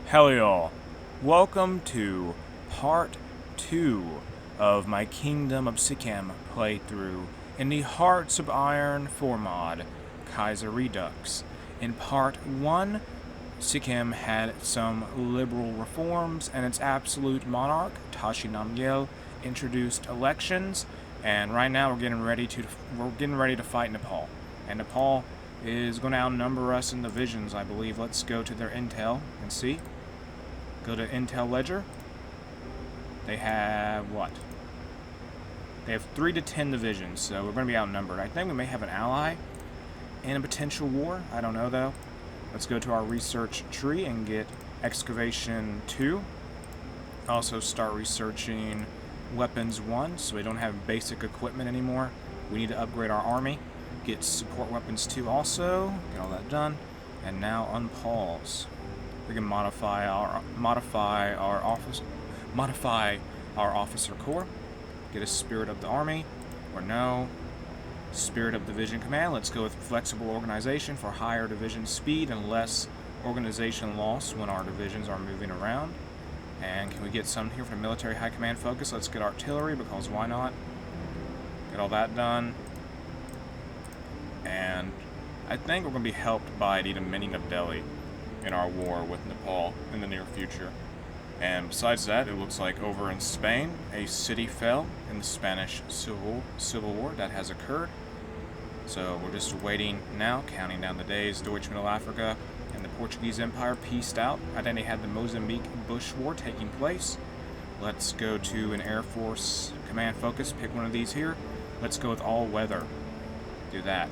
Hell y'all. Welcome to part 2 of my Kingdom of Sikkim playthrough in the Hearts of Iron 4 mod, Kaiserredux. In part 1, Sikkim had some liberal reforms and its absolute monarch, Tashi Namgyel, introduced elections, and right now we're getting ready to fight Nepal. And Nepal is going to outnumber us in divisions, I believe. Let's go to their intel and see. Go to Intel Ledger. They have what? They have 3 to 10 divisions, so we're going to be outnumbered. I think we may have an ally in a potential war. I don't know, though. Let's go to our research tree and get Excavation 2. Also start researching Weapons 1, so we don't have basic equipment anymore. We need to upgrade our army. Get Support Weapons 2 also. Get all that done. And now unpause. We can modify our officer corps. Get a Spirit of the Army, or no, Spirit of Division Command. Let's go with Flexible Organization for higher division speed and less organization loss when our divisions are moving around. And can we get some here for Military High Command Focus? Let's get Artillery, because why not? Get all that done. And I think we're going to be helped by the Dominion of Delhi in our war with Nepal in the near future. And besides that, it looks like over in Spain, a city fell in the Spanish Civil War. That has occurred. So we're just waiting now, counting down the days. Deutsche Mittelafrika and the Portuguese Empire peaced out. I think they had the Mozambique Bush War taking place. Let's go to an Air Force Command Focus. Pick one of these here. Let's go with all weather. Do that.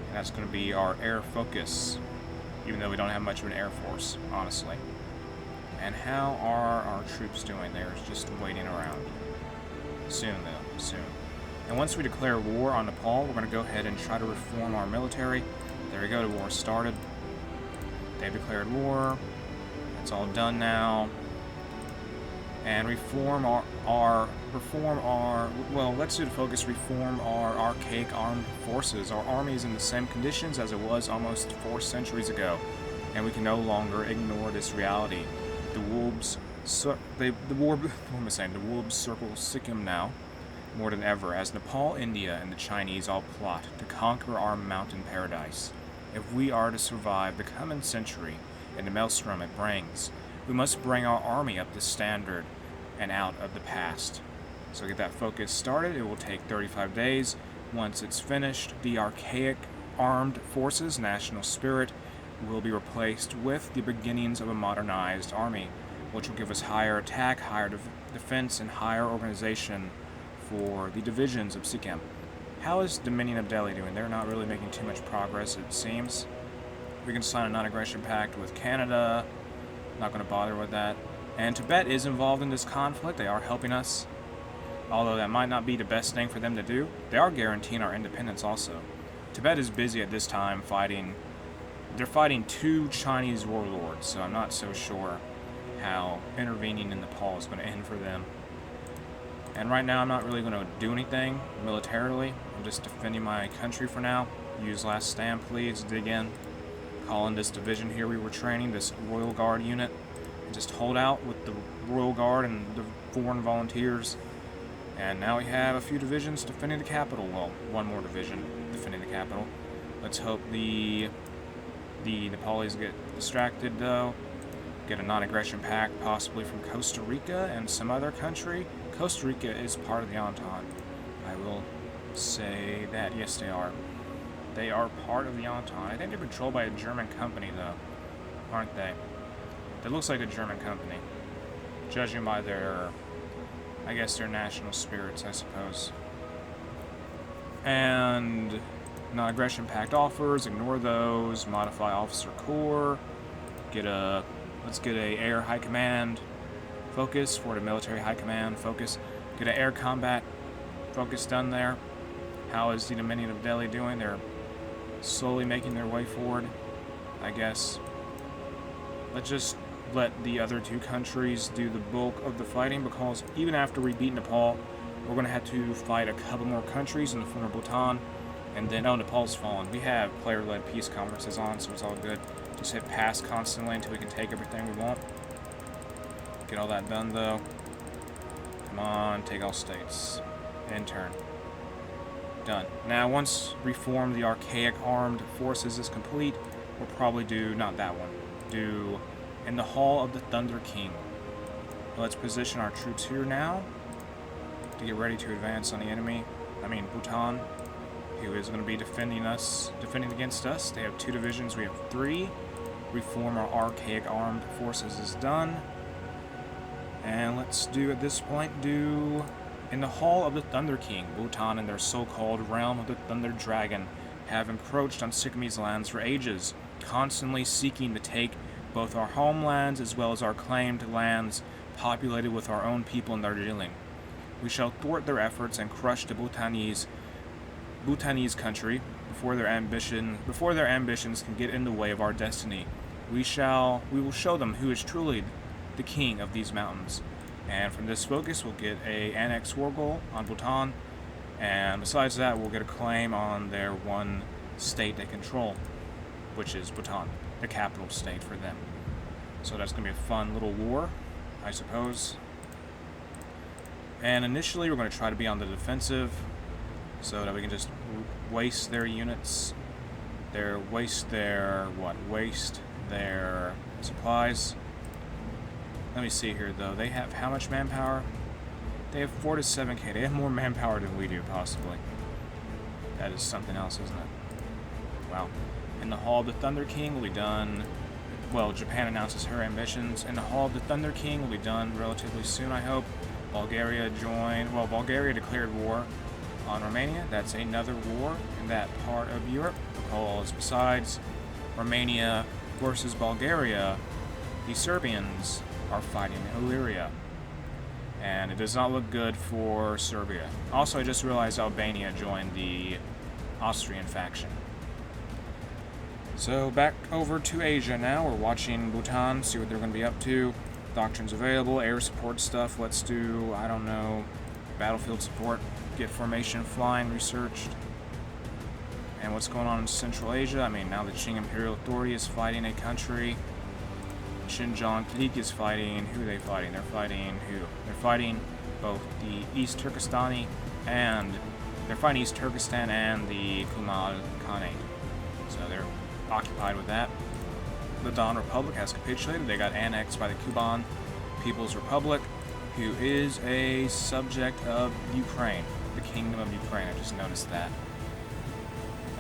And that's going to be our air focus, even though we don't have much of an air force, honestly. And how are our troops doing? They're just waiting around. Soon, though. Soon. And once we declare war on Nepal, we're going to go ahead and try to reform our military. There we go, the war started. They've declared war. It's all done now. And reform our archaic armed forces. Our army is in the same conditions as it was almost 4 centuries ago, and we can no longer ignore this reality. The wolves circle Sikkim now more than ever, as Nepal, India, and the Chinese all plot to conquer our mountain paradise. If we are to survive the coming century and the maelstrom it brings, we must bring our army up to standard and out of the past. So get that focus started. It will take 35 days. Once it's finished, the archaic armed forces, national spirit, will be replaced with the beginnings of a modernized army, which will give us higher attack, higher defense, and higher organization for the divisions of Sikkim. How is Dominion of Delhi doing? They're not really making too much progress, it seems. We can sign a non-aggression pact with Canada. Not going to bother with that. And Tibet is involved in this conflict. They are helping us. Although that might not be the best thing for them to do. They are guaranteeing our independence also. Tibet is busy at this time fighting. They're fighting 2 Chinese warlords, so I'm not so sure how intervening in Nepal is going to end for them. And right now I'm not really going to do anything militarily. I'm just defending my country for now. Use last stand, please. Dig in. Call in this division here we were training, this Royal Guard unit. And just hold out with the Royal Guard and the foreign volunteers. And now we have a few divisions defending the capital. Well, 1 more division defending the capital. Let's hope the Nepalis get distracted, though. Get a non-aggression pact, possibly from Costa Rica and some other country. Costa Rica is part of the Entente. I will say that. Yes, they are. They are part of the Entente. I think they're controlled by a German company, though. Aren't they? It looks like a German company. Judging by their, I guess, their national spirits, I suppose. And non-aggression pact offers, ignore those. Modify officer corps. Let's get a air high command focus for the military high command focus. Get an air combat focus done there. How is the Dominion of Delhi doing? They're slowly making their way forward, I guess. Let's just let the other 2 countries do the bulk of the fighting, because even after we beat Nepal, we're going to have to fight a couple more countries in the form of Bhutan. And then, Nepal's fallen. We have player-led peace conferences on, so it's all good. Just hit pass constantly until we can take everything we want. Get all that done, though. Come on, take all states. In turn. Done. Now, once reform the archaic armed forces is complete, we'll probably do, not that one, do in the Hall of the Thunder King. Let's position our troops here now to get ready to advance on the enemy. I mean, Bhutan, who is going to be defending against us. They have 2 divisions, we have 3. Reform our archaic armed forces is done. And let's do, at this point, do in the Hall of the Thunder King. Bhutan and their so-called Realm of the Thunder Dragon have encroached on Sikkimese lands for ages, constantly seeking to take both our homelands as well as our claimed lands populated with our own people in Darjeeling. We shall thwart their efforts and crush the Bhutanese country before their ambitions can get in the way of our destiny. We will show them who is truly the king of these mountains. And from this focus, we'll get a annex war goal on Bhutan, and besides that, we'll get a claim on their one state they control, which is Bhutan, the capital state for them. So that's going to be a fun little war, I suppose. And initially, we're going to try to be on the defensive, so that we can just waste their units, waste their supplies. Let me see here, though. They have how much manpower? They have 4 to 7k. They have more manpower than we do, possibly. That is something else, isn't it? Wow. In the Hall of the Thunder King will be done... Well, Japan announces her ambitions. In the Hall of the Thunder King will be done relatively soon, I hope. Bulgaria declared war on Romania. That's another war in that part of Europe, because besides Romania versus Bulgaria, the Serbians are fighting in Illyria, and it does not look good for Serbia. Also, I just realized Albania joined the Austrian faction. So back over to Asia now. We're watching Bhutan, see what they're going to be up to. Doctrines available, air support stuff. Let's do, I don't know, battlefield support. Get formation flying researched. And what's going on in Central Asia? I mean, now the Qing Imperial Authority is fighting a country. Xinjiang Clique is fighting. Who are they fighting? They're fighting who? They're fighting both the East Turkestan and the Kumal Khanate. So they're occupied with that. The Don Republic has capitulated. They got annexed by the Kuban People's Republic, who is a subject of Ukraine, the Kingdom of Ukraine. I just noticed that.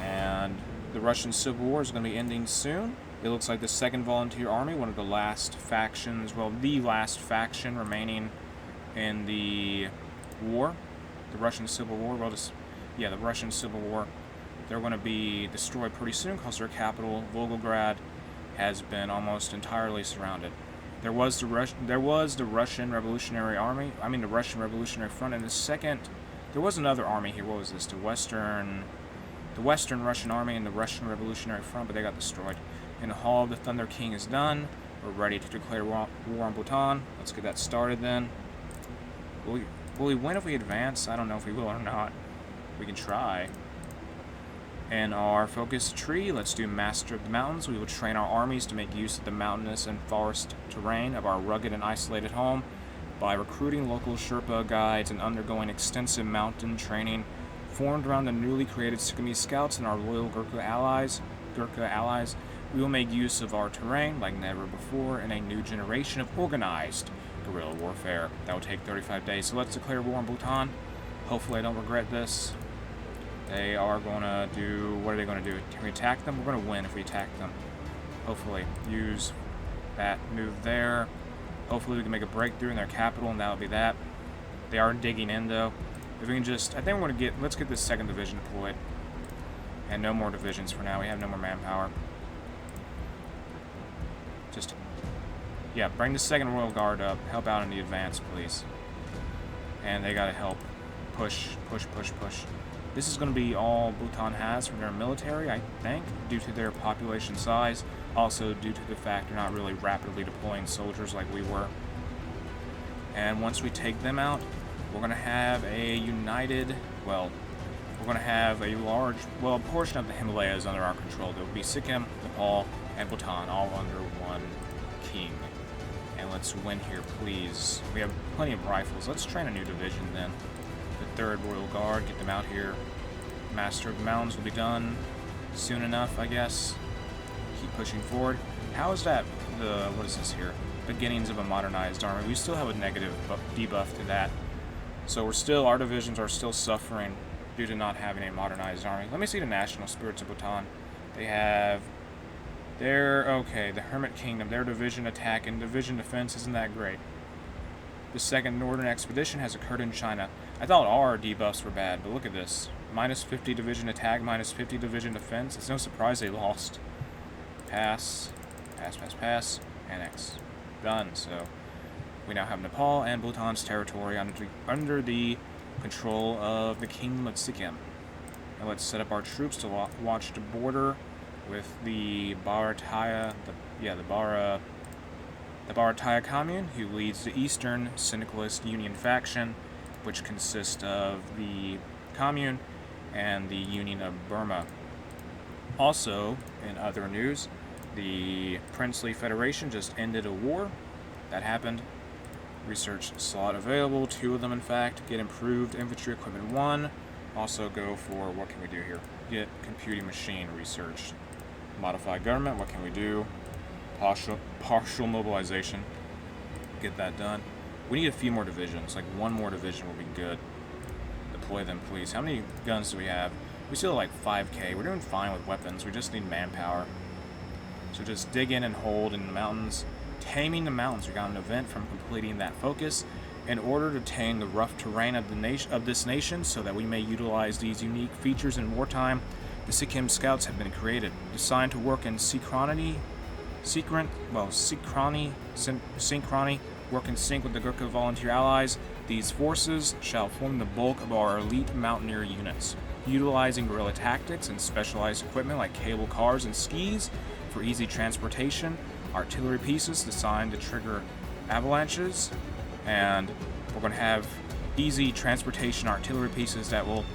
And the Russian Civil War is going to be ending soon. It looks like the Second Volunteer Army, one of the last factions, well, the last faction remaining in the war, the Russian Civil War, the Russian Civil War, they're going to be destroyed pretty soon because their capital, Volgograd, has been almost entirely surrounded. There was the Russian Revolutionary Army, the Russian Revolutionary Front, and there was another army here. What was this? The Western Russian Army and the Russian Revolutionary Front, but they got destroyed. And the Hall of the Thunder King is done. We're ready to declare war on Bhutan. Let's get that started then. Will we win if we advance? I don't know if we will or not. We can try. In our focus tree, let's do Master of the Mountains. We will train our armies to make use of the mountainous and forest terrain of our rugged and isolated home by recruiting local Sherpa guides and undergoing extensive mountain training formed around the newly created Sikkimese scouts and our loyal Gurkha allies. We will make use of our terrain like never before in a new generation of organized guerrilla warfare. That will take 35 days. So let's declare war on Bhutan. Hopefully I don't regret this. They are going to do... What are they going to do? Can we attack them? We're going to win if we attack them. Hopefully. Use that move there. Hopefully we can make a breakthrough in their capital, and that'll be that. They are digging in, though. If we can just... I think we're going to get... Let's get this second division deployed. And no more divisions for now. We have no more manpower. Just... Yeah, bring the second Royal Guard up. Help out in the advance, please. And they gotta help. Push, push, push, push. This is going to be all Bhutan has from their military, I think, due to their population size. Also due to the fact they're not really rapidly deploying soldiers like we were. And once we take them out, we're going to have a united, well, we're going to have a large, well, a portion of the Himalayas under our control. There will be Sikkim, Nepal, and Bhutan all under one king. And Let's win here, please. We have plenty of rifles. Let's train a new division then. The 3rd Royal Guard, get them out here. Master of the Mountains will be done soon enough, I guess. Keep pushing forward. How is that what is this here? Beginnings of a modernized army. We still have a negative debuff to that. So our divisions are still suffering due to not having a modernized army. Let me see the national spirits of Bhutan. They have the Hermit Kingdom, their division attack and division defense isn't that great. The 2nd Northern Expedition has occurred in China. I thought our debuffs were bad, but look at this. Minus 50 division attack, minus 50 division defense. It's no surprise they lost. Pass, annex. Done. So we now have Nepal and Bhutan's territory under the control of the Kingdom of Sikkim. And let's set up our troops to watch the border with the Bharatiya, the Bharatiya Commune, who leads the Eastern Syndicalist Union faction, which consists of the Commune and the Union of Burma. Also, in other news, the Princely Federation just ended a war. That happened. Research slot available, 2 of them in fact. Get improved infantry equipment 1. Also go for, what can we do here? Get computing machine research. Modify government, what can we do? Partial mobilization. Get that done. We need a few more divisions, like 1 more division will be good. Deploy them, please. How many guns do we have? We still have like 5k. We're doing fine with weapons, we just need manpower. So just dig in and hold in the mountains. Taming the mountains, we got an event from completing that focus in order to tame the rough terrain of this nation so that we may utilize these unique features in wartime. The Sikkim Scouts have been created, designed to work in synchrony, work in sync with the Gurkha volunteer allies. These forces shall form the bulk of our elite mountaineer units, utilizing guerrilla tactics and specialized equipment like cable cars and skis for easy transportation, artillery pieces designed to trigger avalanches, and we're going to have easy transportation artillery pieces that will,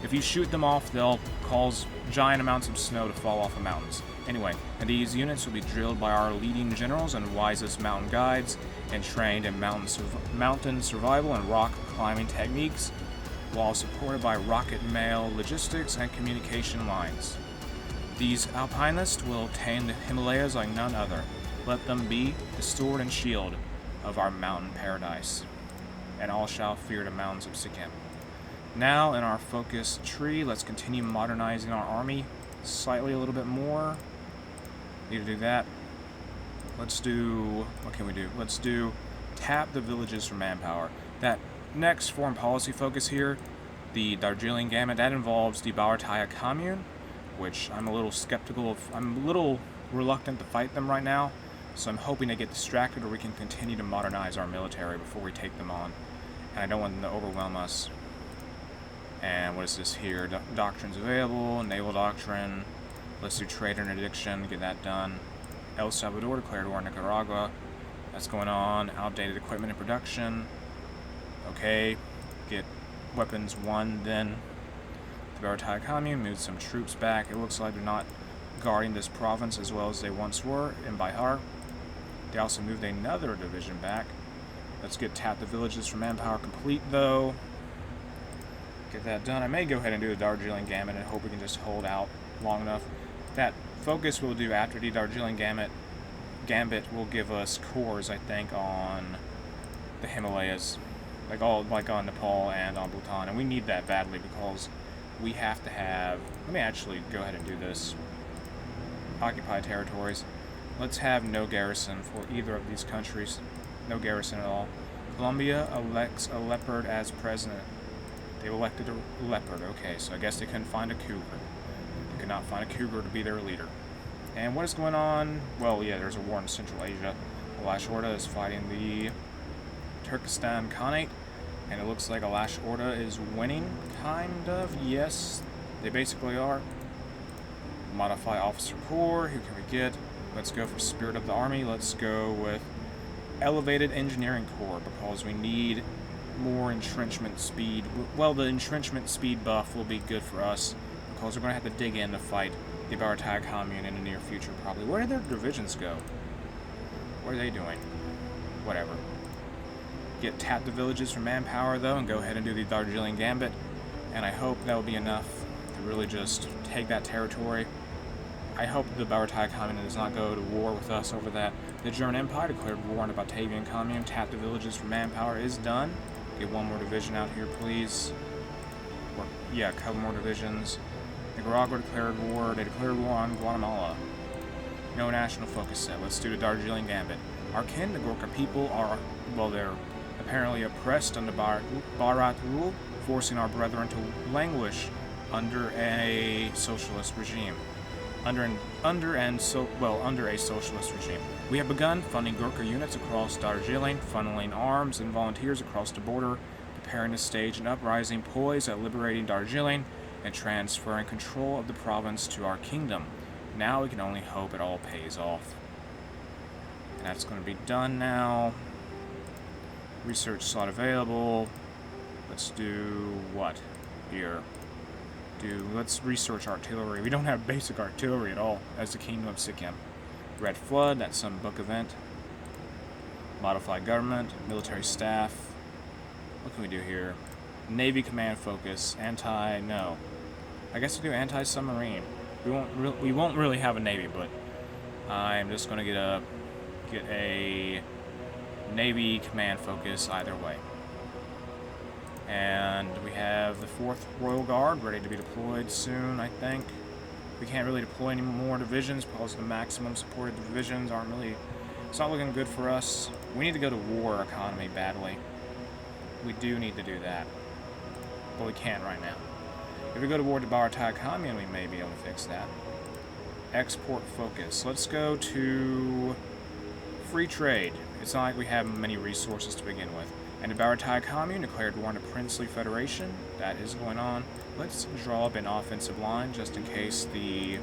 if you shoot them off, they'll cause giant amounts of snow to fall off the mountains. Anyway, and these units will be drilled by our leading generals and wisest mountain guides and trained in mountain survival and rock climbing techniques, while supported by rocket mail logistics and communication lines. These alpinists will tame the Himalayas like none other. Let them be the sword and shield of our mountain paradise, and all shall fear the mountains of Sikkim. Now, in our focus tree, let's continue modernizing our army slightly a little bit more. Need to do that. Let's do, what can we do? Let's do tap the villages for manpower. That next foreign policy focus here, the Darjeeling Gambit, that involves the Bharatiya Commune, which I'm a little skeptical of. I'm a little reluctant to fight them right now, so I'm hoping they get distracted or we can continue to modernize our military before we take them on. And I don't want them to overwhelm us. And what is this here? Doctrines available, naval doctrine. Let's do trade interdiction, get that done. El Salvador declared war on Nicaragua. That's going on. Outdated equipment in production. Okay, get weapons 1 then. The Bharatiya Commune moved some troops back. It looks like they're not guarding this province as well as they once were in Bihar. They also moved another division back. Let's get tap the villages for manpower complete though. Get that done. I may go ahead and do the Darjeeling Gambit and hope we can just hold out long enough. That focus we'll do after the Darjeeling Gambit will give us cores, I think, on the Himalayas, like on Nepal and on Bhutan, and we need that badly because we have to have. Let me actually go ahead and do this. Occupy territories. Let's have no garrison for either of these countries. No garrison at all. Colombia elects a leopard as president. They elected a leopard. Okay, so I guess they couldn't find a cougar. They could not find a cougar to be their leader. And what is going on? Well, yeah, there's a war in Central Asia. Alash Orda is fighting the Turkestan Khanate, and it looks like Alash Orda is winning, kind of. Yes, they basically are. Modify Officer Corps. Who can we get? Let's go for Spirit of the Army. Let's go with Elevated Engineering Corps because we need more entrenchment speed. Well, the entrenchment speed buff will be good for us because we're going to have to dig in to fight the Bharatiya Commune in the near future probably. Where did their divisions go? What are they doing? Whatever. tap the villages for manpower, though, and go ahead and do the Darjeeling Gambit. And I hope that will be enough to really just take that territory. I hope the Bharatiya Commune does not go to war with us over that. The German Empire declared war on the Batavian Commune. Tap the villages for manpower is done. Get one more division out here, please. Or, yeah, a couple more divisions. Nicaragua declared war. They declared war on Guatemala. No national focus set. Let's do the Darjeeling Gambit. Our kin, the Gorkha people, are, well, they're apparently oppressed under Bharat rule, forcing our brethren to languish under a socialist regime. Under a socialist regime. We have begun funding Gurkha units across Darjeeling, funneling arms and volunteers across the border, preparing to stage an uprising poised at liberating Darjeeling and transferring control of the province to our kingdom. Now we can only hope it all pays off. And that's going to be done now. Research slot available. Let's do what here? Let's research artillery. We don't have basic artillery at all as the Kingdom of Sikkim. Red Flood, that's some book event. Modified government, military staff. What can we do here? Navy command focus, no. I guess we'll do anti-submarine. We won't really have a navy, but I'm just gonna get a Navy command focus either way. And we have the 4th Royal Guard ready to be deployed soon, I think. We can't really deploy any more divisions because the maximum supported divisions aren't really... It's not looking good for us. We need to go to war economy badly. We do need to do that. But we can't right now. If we go to war with the Bharatiya Commune, we may be able to fix that. Export focus. Let's go to free trade. It's not like we have many resources to begin with. And the Bharatiya Commune declared war on the Princely Federation. That is going on. Let's draw up an offensive line just in case the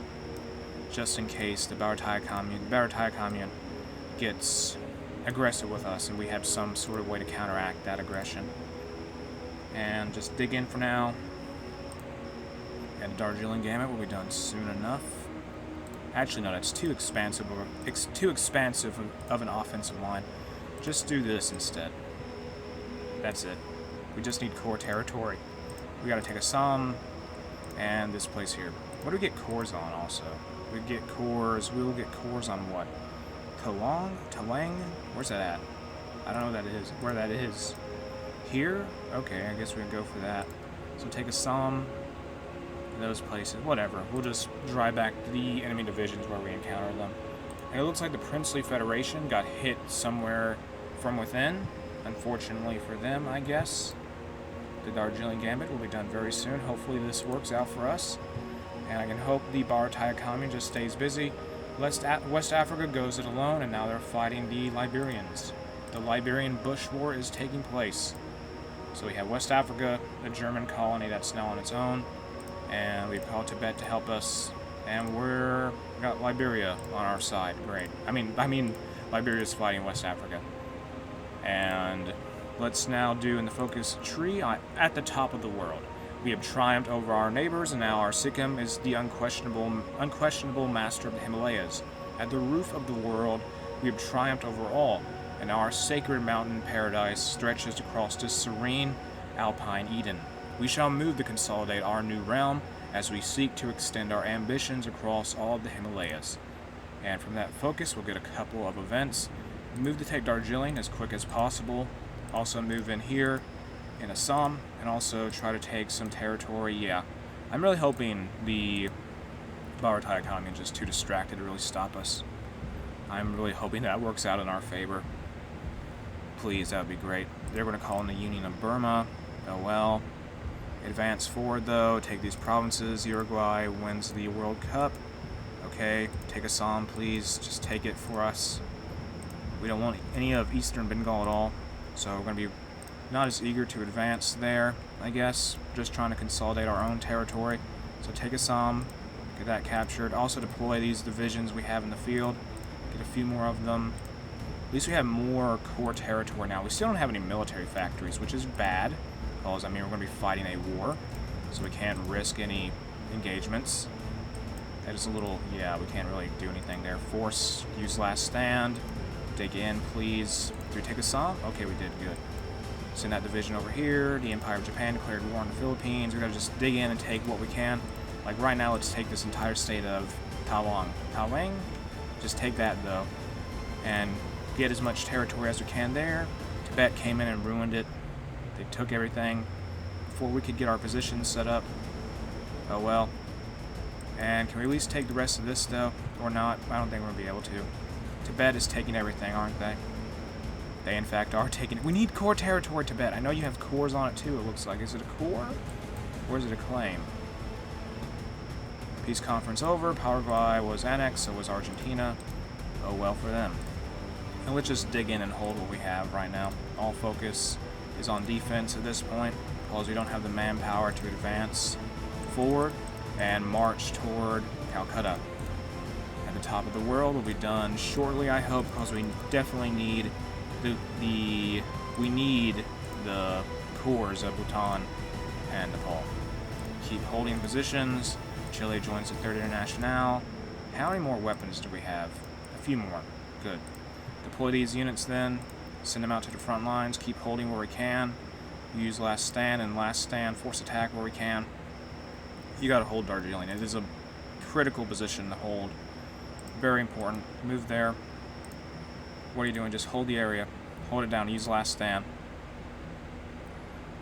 Bharatiya Commune gets aggressive with us and we have some sort of way to counteract that aggression. And just dig in for now. And the Darjeeling Gambit will be done soon enough. Actually, no, that's too expansive of an offensive line. Just do this instead. That's it. We just need core territory. We gotta take Assam and this place here. What do we get cores on also? We will get cores on what? Talang? Where's that at? I don't know where that is. Here? Okay, I guess we can go for that. So take Assam, those places, whatever. We'll just drive back the enemy divisions where we encounter them. And it looks like the Princely Federation got hit somewhere from within. Unfortunately for them, I guess. The Darjeeling Gambit will be done very soon. Hopefully this works out for us. And I can hope the Bharatiya Commune just stays busy. West Africa goes it alone, and now they're fighting the Liberians. The Liberian Bush War is taking place. So we have West Africa, a German colony that's now on its own. And we've called Tibet to help us. And we got Liberia on our side. Great. I mean, Liberia's fighting West Africa. And let's now do in the focus tree at the top of the world. We have triumphed over our neighbors, and now our Sikkim is the unquestionable master of the Himalayas. At the roof of the world, we have triumphed over all, and our sacred mountain paradise stretches across this serene alpine Eden. We shall move to consolidate our new realm as we seek to extend our ambitions across all of the Himalayas. And from that focus, we'll get a couple of events. Move to take Darjeeling as quick as possible. Also move in here in Assam and also try to take some territory. Yeah, I'm really hoping the Bharatiya Commune is just too distracted to really stop us. I'm really hoping that works out in our favor. Please, that would be great. They're going to call in the Union of Burma. Oh well. Advance forward though. Take these provinces. Uruguay wins the World Cup. Okay, take Assam, please. Just take it for us. We don't want any of Eastern Bengal at all, so we're going to be not as eager to advance there, I guess. Just trying to consolidate our own territory. So take Assam, get that captured. Also deploy these divisions we have in the field. Get a few more of them. At least we have more core territory now. We still don't have any military factories, which is bad, because, we're going to be fighting a war, so we can't risk any engagements. That is a little, yeah, we can't really do anything there. Force, use last stand. Dig in, please. Do we take Assam? Okay, we did. Good. Send that division over here. The Empire of Japan declared war on the Philippines. We're going to just dig in and take what we can. Like right now, let's take this entire state of Tawang. Tawang? Just take that, though. And get as much territory as we can there. Tibet came in and ruined it. They took everything before we could get our positions set up. Oh well. And can we at least take the rest of this, though? Or not? I don't think we're going to be able to. Tibet is taking everything, aren't they? They, in fact, are taking it. We need core territory, Tibet. I know you have cores on it, too, it looks like. Is it a core? Or is it a claim? Peace conference over. Paraguay was annexed, so was Argentina. Oh, well for them. And let's just dig in and hold what we have right now. All focus is on defense at this point, because we don't have the manpower to advance forward and march toward Calcutta. At the top of the world will be done shortly, I hope, because we definitely need the cores of Bhutan and Nepal. Keep holding positions. Chile joins the 3rd Internationale. How many more weapons do we have? A few more. Good. Deploy these units then. Send them out to the front lines. Keep holding where we can. Use last stand and last stand. Force attack where we can. You gotta hold Darjeeling. It is a critical position to hold. Very important. Move there. What are you doing? Just hold the area. Hold it down. Use last stand.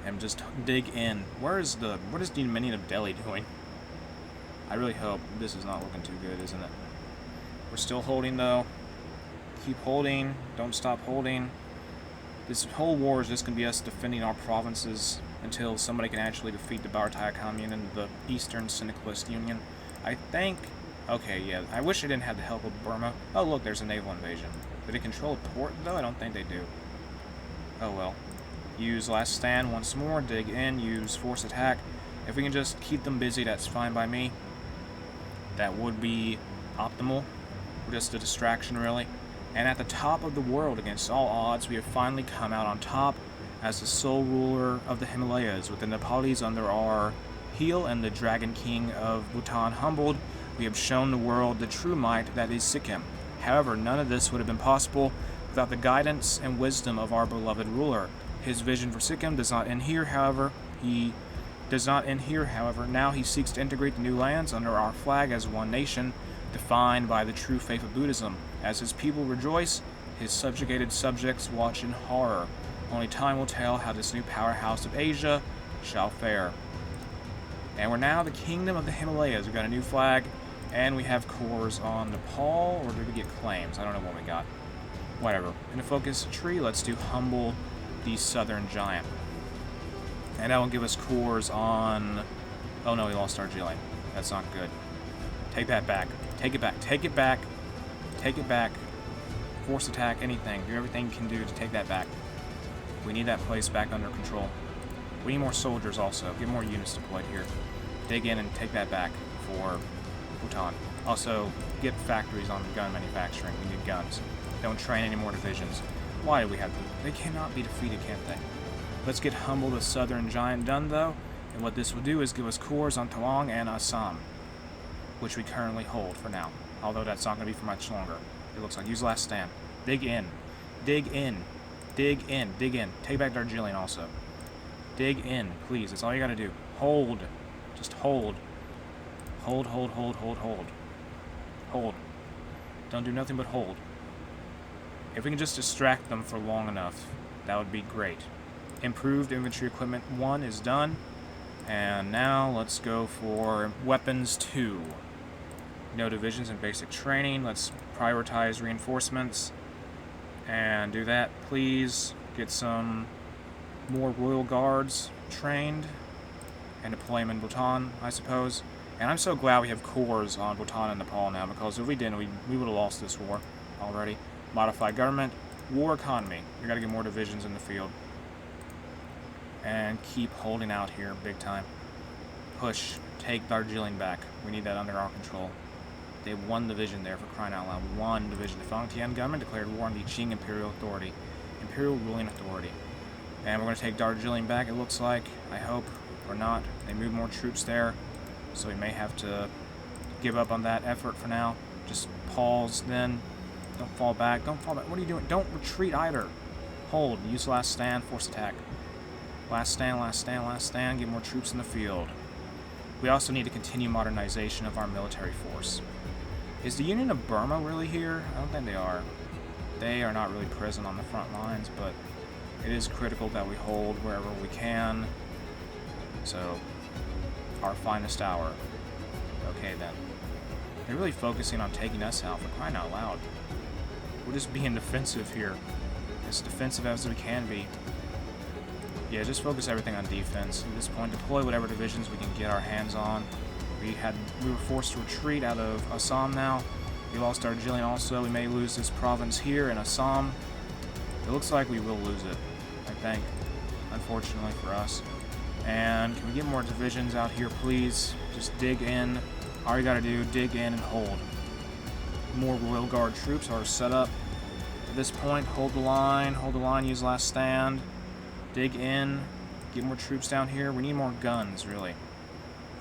And just dig in. What is the Dominion of Delhi doing? I really hope this is not looking too good, isn't it? We're still holding, though. Keep holding. Don't stop holding. This whole war is just going to be us defending our provinces until somebody can actually defeat the Bharatiya Commune and the Eastern Syndicalist Union. I think... Okay, yeah. I wish I didn't have the help of Burma. Oh, look, there's a naval invasion. Do they control a port, though? I don't think they do. Oh, well. Use last stand once more. Dig in. Use force attack. If we can just keep them busy, that's fine by me. That would be optimal. Just a distraction, really. And at the top of the world, against all odds, we have finally come out on top as the sole ruler of the Himalayas, with the Nepalis under our heel and the Dragon King of Bhutan humbled. We have shown the world the true might that is Sikkim. However, none of this would have been possible without the guidance and wisdom of our beloved ruler. His vision for Sikkim does not end here, however. Now he seeks to integrate the new lands under our flag as one nation, defined by the true faith of Buddhism. As his people rejoice, his subjugated subjects watch in horror. Only time will tell how this new powerhouse of Asia shall fare. And we're now the Kingdom of the Himalayas. We've got a new flag, and we have cores on Nepal, or did we get claims? I don't know what we got. Whatever. In the focus tree, let's do Humble the Southern Giant. And that will give us cores on... Oh no, we lost Darjeeling. That's not good. Take that back. Take it back. Take it back. Take it back. Force attack, anything. Do everything you can do to take that back. We need that place back under control. We need more soldiers also. Get more units deployed here. Dig in and take that back for Bhutan. Also, get factories on gun manufacturing. We need guns. Don't train any more divisions. Why do we have to? They cannot be defeated, can't they? Let's get Humble the Southern Giant done, though. And what this will do is give us cores on Tawang and Assam, which we currently hold for now. Although that's not going to be for much longer. It looks like. Use last stand. Dig in. Dig in. Dig in. Dig in. Take back Darjeeling also. Dig in, please. That's all you got to do. Hold. Just hold. Hold, hold, hold, hold, hold. Hold. Don't do nothing but hold. If we can just distract them for long enough, that would be great. Improved infantry equipment 1 is done. And now let's go for weapons 2. No divisions and basic training. Let's prioritize reinforcements. And do that, please. Get some more Royal Guards trained. And deploy them in Bhutan, I suppose. And I'm so glad we have cores on Bhutan and Nepal now, because if we didn't, we would have lost this war already. Modified government. War economy. We gotta get more divisions in the field. And keep holding out here big time. Push. Take Darjeeling back. We need that under our control. They have 1 division there, for crying out loud. 1 division. The Fangtian government declared war on the Qing Imperial Authority. Imperial Ruling Authority. And we're going to take Darjeeling back, it looks like. I hope. Or not. They move more troops there. So we may have to give up on that effort for now. Just pause then. Don't fall back. Don't fall back. What are you doing? Don't retreat either. Hold. Use last stand. Force attack. Last stand, last stand, last stand. Get more troops in the field. We also need to continue modernization of our military force. Is the Union of Burma really here? I don't think they are. They are not really present on the front lines, but it is critical that we hold wherever we can. So, our finest hour. Okay then. They're really focusing on taking us out, for crying out loud. We're just being defensive here. As defensive as we can be. Yeah, just focus everything on defense. At this point, deploy whatever divisions we can get our hands on. We were forced to retreat out of Assam now. We lost Darjeeling also. We may lose this province here in Assam. It looks like we will lose it, I think, unfortunately for us. And can we get more divisions out here, please? Just dig in. All you gotta do, dig in and hold. More Royal Guard troops are set up. At this point, hold the line, use last stand. Dig in, get more troops down here. We need more guns, really.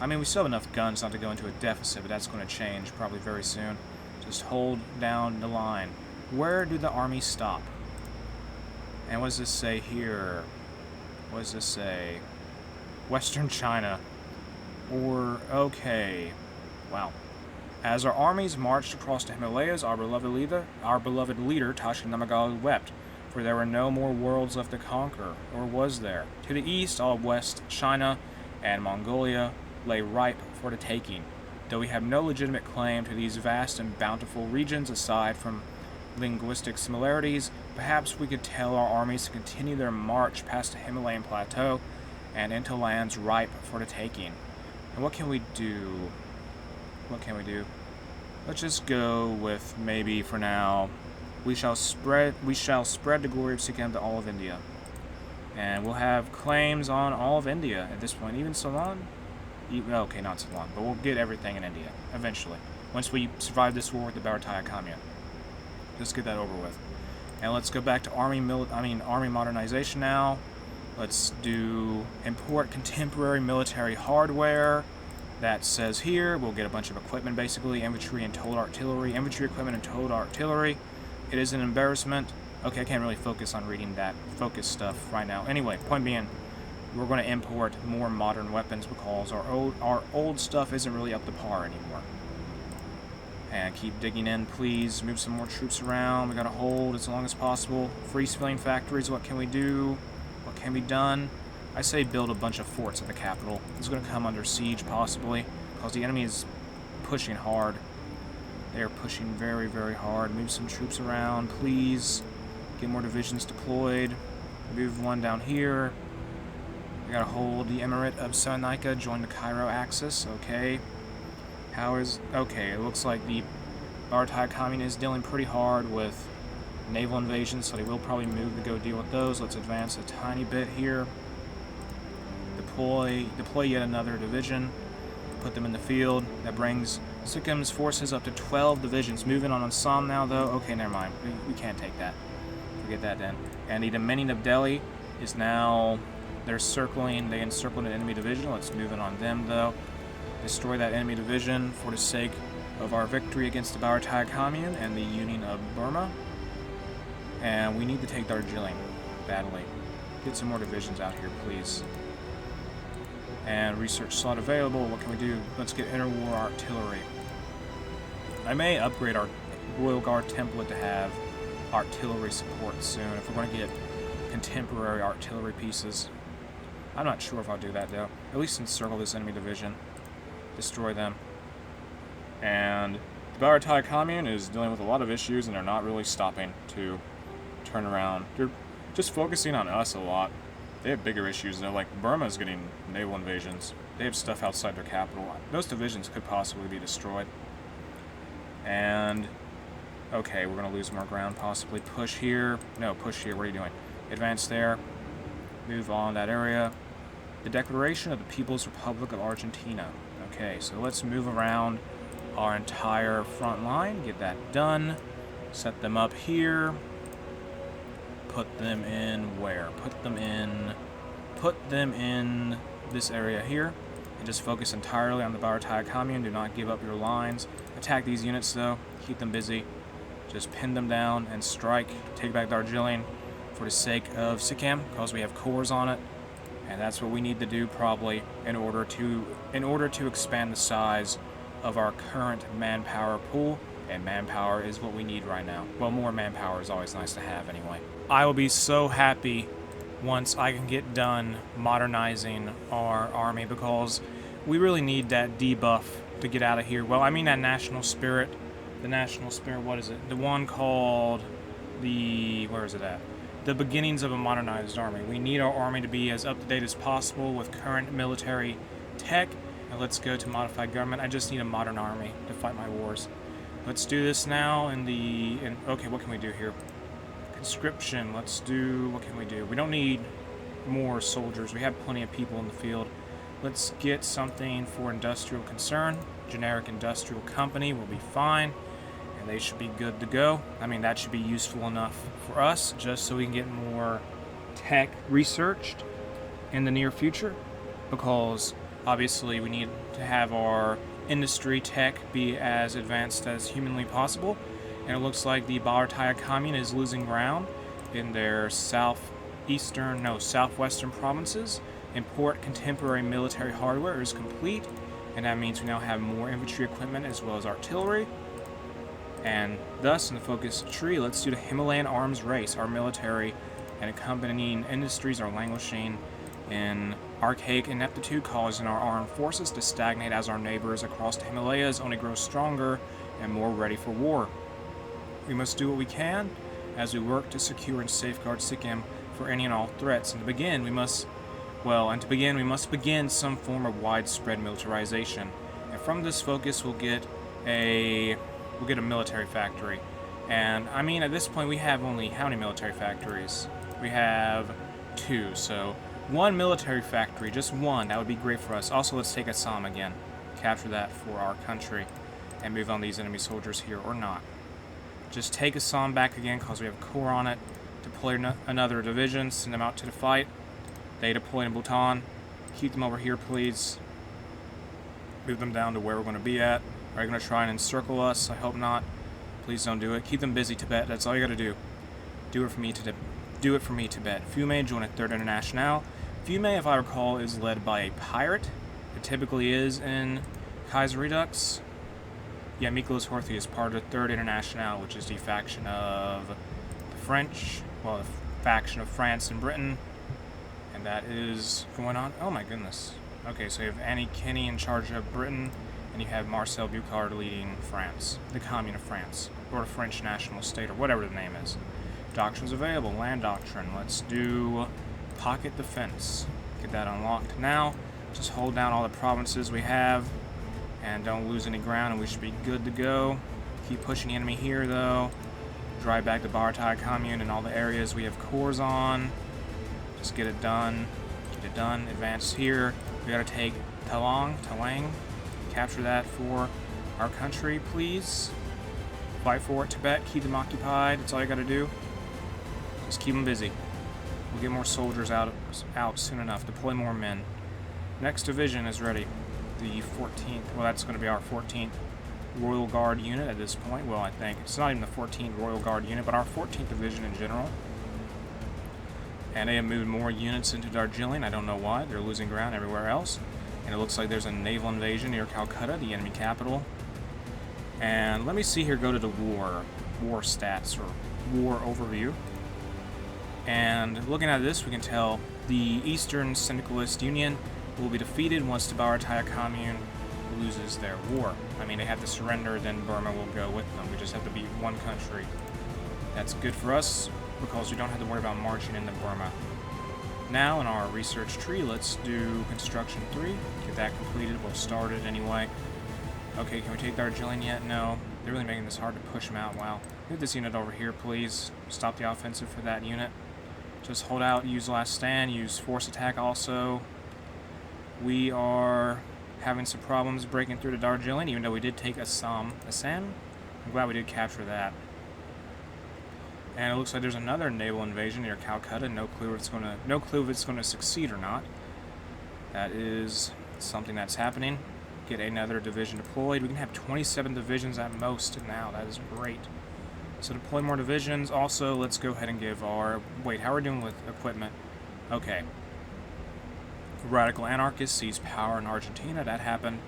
I mean, we still have enough guns not to go into a deficit, but that's going to change probably very soon. Just hold down the line. Where do the armies stop? And what does this say here? What does this say? Western China. Or, okay. Wow. As our armies marched across the Himalayas, our beloved leader, Tashin Namagal, wept, for there were no more worlds left to conquer, or was there? To the east, all of West China and Mongolia lay ripe for the taking. Though we have no legitimate claim to these vast and bountiful regions aside from linguistic similarities, perhaps we could tell our armies to continue their march past the Himalayan plateau and into lands ripe for the taking. And what can we do? What can we do? Let's just go with, maybe for now, we shall spread the glory of Sikkim to all of India. And we'll have claims on all of India at this point, even Ceylon. Okay, not Ceylon, but we'll get everything in India eventually. Once we survive this war with the Bharatiya Commune. Let's get that over with. And let's go back to army modernization now. Let's do import contemporary military hardware. That says here, we'll get a bunch of equipment, basically, infantry and towed artillery, infantry equipment and towed artillery. It is an embarrassment. Okay, I can't really focus on reading that focus stuff right now. Anyway, point being, we're going to import more modern weapons because our old stuff isn't really up to par anymore. And keep digging in, please. Move some more troops around. We got to hold as long as possible. Freeze filling factories, what can we do? What can be done? I say build a bunch of forts at the capital. It's going to come under siege, possibly, because the enemy is pushing hard. They are pushing very, very hard. Move some troops around, please. Get more divisions deployed. Move one down here. We got to hold the Emirate of Cyrenaica, join the Cairo axis, okay. Okay, it looks like the Bharatiya Commune is dealing pretty hard with naval invasions, so they will probably move to go deal with those. Let's advance a tiny bit here. Deploy yet another division. Put them in the field. That brings Sikkim's forces up to 12 divisions. Moving on Assam now, though. Okay, never mind. We can't take that. Forget that then. And the Dominion of Delhi is now... They encircled an enemy division. Let's move in on them, though. Destroy that enemy division for the sake of our victory against the Bharatiya Commune and the Union of Burma. And we need to take Darjeeling badly. Get some more divisions out here, please. And research slot available. What can we do? Let's get interwar artillery. I may upgrade our Royal Guard template to have artillery support soon if we're going to get contemporary artillery pieces. I'm not sure if I'll do that though. At least encircle this enemy division. Destroy them. And the Bharatiya Commune is dealing with a lot of issues and they're not really stopping to turn around. They're just focusing on us a lot. They have bigger issues though, like Burma's getting naval invasions. They have stuff outside their capital. Those divisions could possibly be destroyed. And, okay, we're going to lose more ground possibly. Push here. No, push here. What are you doing? Advance there. Move on that area. The Declaration of the People's Republic of Argentina. Okay, so let's move around our entire front line. Get that done. Set them up here. Put them in where? Put them in this area here. And just focus entirely on the Bharatiya Commune. Do not give up your lines. Attack these units though. Keep them busy. Just pin them down and strike. Take back Darjeeling for the sake of Sikkim, because we have cores on it. And that's what we need to do probably in order to expand the size of our current manpower pool. And manpower is what we need right now. Well, more manpower is always nice to have anyway. I will be so happy once I can get done modernizing our army, because we really need that debuff to get out of here. Well, I mean that national spirit. The national spirit, what is it? The one called where is it at? The beginnings of a modernized army. We need our army to be as up-to-date as possible with current military tech. And let's go to modified government. I just need a modern army to fight my wars. Let's do this now okay, what can we do here? Conscription, what can we do? We don't need more soldiers. We have plenty of people in the field. Let's get something for industrial concern. Generic industrial company will be fine. And they should be good to go. I mean, that should be useful enough for us, just so we can get more tech researched in the near future, because obviously we need to have our industry tech be as advanced as humanly possible. And it looks like the Bharatiya Commune is losing ground in their southwestern provinces. Import contemporary military hardware is complete, and that means we now have more infantry equipment as well as artillery. And thus, in the focus tree, let's do the Himalayan arms race. Our military and accompanying industries are languishing in archaic ineptitude, causing our armed forces to stagnate as our neighbors across the Himalayas only grow stronger and more ready for war. We must do what we can as we work to secure and safeguard Sikkim for any and all threats. And to begin, we must begin some form of widespread militarization. And from this focus, we'll get a military factory. And I mean, at this point, we have only how many military factories? We have 2, so 1 military factory, just 1, that would be great for us. Also, let's take Assam again, capture that for our country, and move on these enemy soldiers here, or not. Just take Assam back again, because we have core on it. Deploy another division, send them out to the fight. They deploy in Bhutan. Keep them over here, please. Move them down to where we're going to be at. Are you going to try and encircle us? I hope not. Please don't do it. Keep them busy, Tibet. That's all you got to do. Do it for me, Tibet. Fume joined 3rd International. Fume, if I recall, is led by a pirate. It typically is in Kaiserredux. Yeah, Miklos Horthy is part of 3rd International, which is the faction of the French. Well, the faction of France and Britain. And that is going on. Oh my goodness. Okay, so you have Annie Kenny in charge of Britain, and you have Marcel Bucard leading France, the Commune of France, or the French National State, or whatever the name is. Doctrines available. Land doctrine. Let's do pocket defense. Get that unlocked now. Just hold down all the provinces we have, and don't lose any ground, and we should be good to go. Keep pushing the enemy here, though. Drive back the Bharatiya Commune and all the areas we have cores on. Just get it done. Get it done. Advance here. We gotta take Talang. Capture that for our country, please. Fight for it, Tibet. Keep them occupied. That's all you gotta do. Just keep them busy. We'll get more soldiers out soon enough. Deploy more men. Next division is ready. The 14th. Well, that's going to be our 14th Royal Guard unit at this point. Well, I think. It's not even the 14th Royal Guard unit, but our 14th division in general. And they have moved more units into Darjeeling. I don't know why. They're losing ground everywhere else. And it looks like there's a naval invasion near Calcutta, the enemy capital. And let me see here, go to the war stats, or war overview. And looking at this, we can tell the Eastern Syndicalist Union will be defeated once the Bharatiya Commune loses their war. I mean, they have to surrender, then Burma will go with them. We just have to beat one country. That's good for us, because we don't have to worry about marching into Burma. Now, in our research tree, let's do Construction 3. Get that completed. We'll start it anyway. Okay, can we take Darjeeling yet? No. They're really making this hard to push them out. Wow. Move this unit over here, please. Stop the offensive for that unit. Just hold out, use last stand, use force attack also. We are having some problems breaking through to Darjeeling, even though we did take Assam. I'm glad we did capture that. And it looks like there's another naval invasion near Calcutta. No clue if it's going to succeed or not. That is something that's happening. Get another division deployed. We can have 27 divisions at most now. That is great. So deploy more divisions. Also, let's go ahead and give our... Wait, how are we doing with equipment? Okay. Radical anarchist seized power in Argentina. That happened.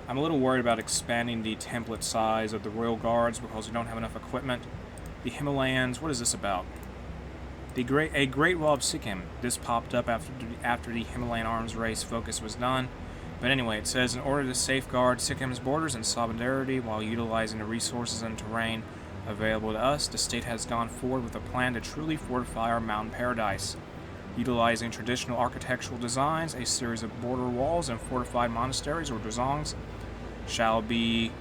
I'm a little worried about expanding the template size of the Royal Guards because we don't have enough equipment. The Himalayas, what is this about? A Great Wall of Sikkim. This popped up after the Himalayan arms race focus was done. But anyway, it says, in order to safeguard Sikkim's borders and sovereignty while utilizing the resources and terrain available to us, the state has gone forward with a plan to truly fortify our mountain paradise. Utilizing traditional architectural designs, a series of border walls and fortified monasteries or dzongs shall be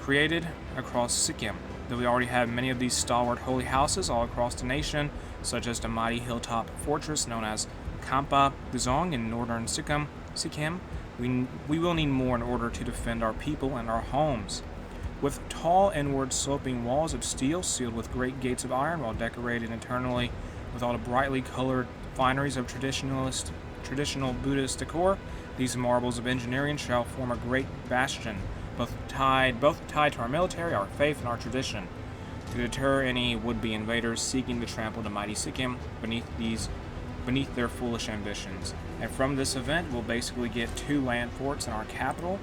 created across Sikkim. Though we already have many of these stalwart holy houses all across the nation, such as the mighty hilltop fortress known as Kampa Dzong in northern Sikkim, we will need more in order to defend our people and our homes. With tall inward sloping walls of steel sealed with great gates of iron while decorated internally with all the brightly colored fineries of traditional Buddhist decor, these marvels of engineering shall form a great bastion, both tied to our military, our faith, and our tradition, to deter any would-be invaders seeking to trample the mighty Sikkim beneath their foolish ambitions. And from this event, we'll basically get 2 land forts in our capital,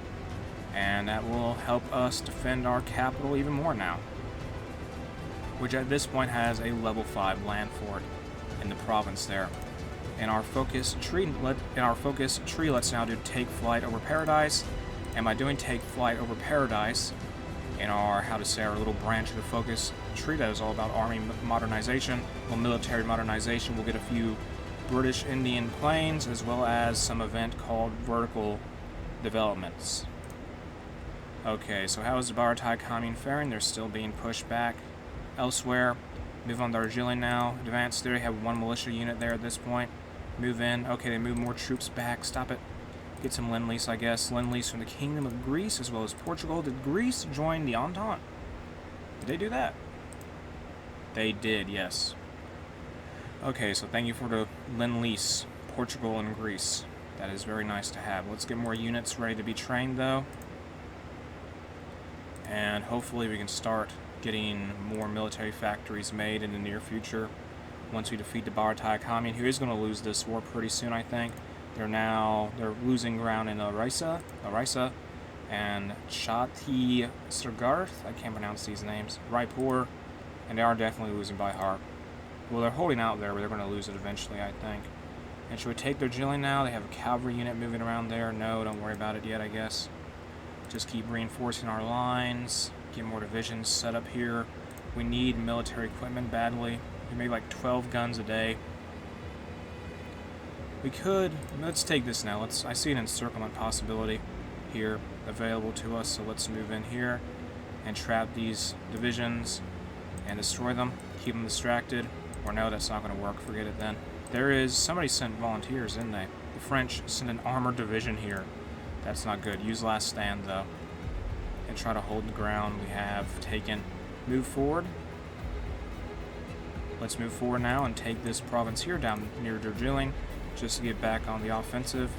and that will help us defend our capital even more now, which at this point has a level 5 land fort in the province there. In our focus tree, let's now do Take Flight Over Paradise. And by doing Take Flight Over Paradise, in our our little branch of the focus tree that is all about army modernization, well, military modernization, we'll get a few British Indian planes as well as some event called Vertical Developments. Okay, so how is the Bharatiya Commune faring? They're still being pushed back elsewhere. Move on Darjeeling now. Advance there. They have 1 militia unit there at this point. Move in. Okay, they move more troops back. Stop it. Get some Lend-Lease, I guess. Lend-Lease from the Kingdom of Greece as well as Portugal. Did Greece join the Entente? Did they do that? They did, yes. Okay, so thank you for the Lend-Lease, Portugal and Greece. That is very nice to have. Let's get more units ready to be trained, though. And hopefully we can start getting more military factories made in the near future once we defeat the Bharatiya Commune, who is going to lose this war pretty soon, I think. They're losing ground in Larisa and Chatti Sargarth. I can't pronounce these names. Raipur, and they are definitely losing by heart. Well, they're holding out there, but they're going to lose it eventually, I think. And should we take Darjeeling now? They have a cavalry unit moving around there. No, don't worry about it yet, I guess. Just keep reinforcing our lines. Get more divisions set up here. We need military equipment badly. We make like 12 guns a day. Let's take this now. I see an encirclement possibility here available to us, so let's move in here and trap these divisions and destroy them. Keep them distracted. Or no, that's not going to work. Forget it then. Somebody sent volunteers, didn't they? The French sent an armored division here. That's not good. Use last stand, though. And try to hold the ground we have taken. Move forward. Let's move forward now and take this province here down near Darjeeling just to get back on the offensive.